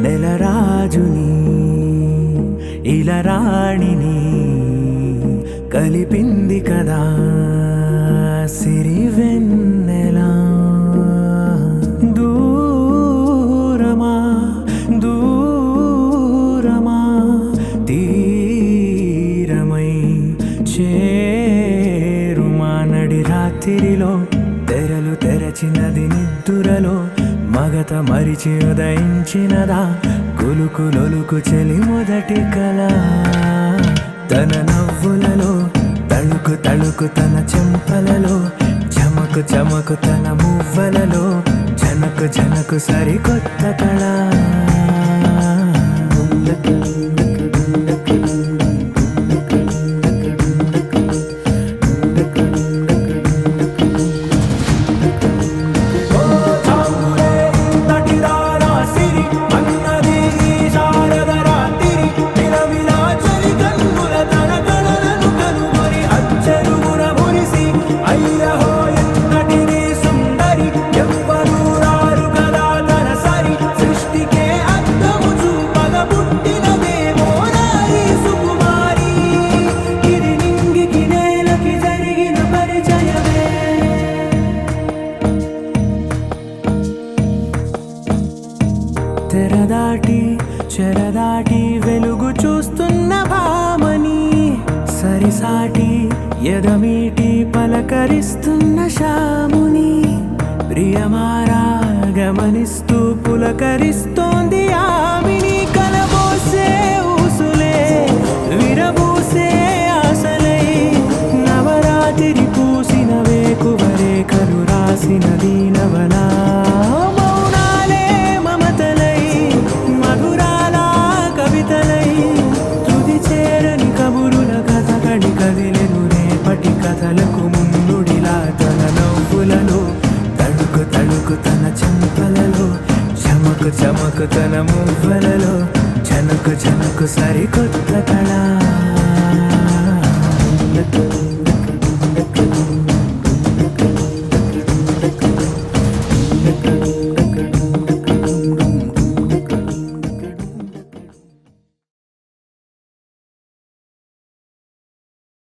నెలరాజుని ఇలరాణిని కలిపింది కదా సిరివెన్నెలా. దూరమా దూరమా తీరమై చేరుమా నడి రాత్రిలో తెరలు తెరచినది నిద్దురలో మగత మరిచి ఉదయించినదా కులుకులొలుకు చెలి మొదటి కళ. తన నవ్వులలో తళుకు తళుకు తన చెంపలలో చమకు చమకు తన మువ్వలలో జనకు జనకు సరికొత్త కళ. తెరదాటి చెరదాటి వెలుగు చూస్తున్న భామని సరిసాటి ఎదమీటి పలకరిస్తున్న శాముని ప్రియమారా గమనిస్తూ పులకరిస్తోంది ఆమిని. కలబోసే ఊసులే విరబూసే ఆశలై నవరాత్రి పూసిన వేకువరేఖలు రాసిన దీనవనా. కథలకు ముందుడిలా తన నవ్వులలో తడుకు తడుకు తన చెంపలలో చమకు చమకు తన మువ్వలలో జనకు జనకు సరికొత్త కళ.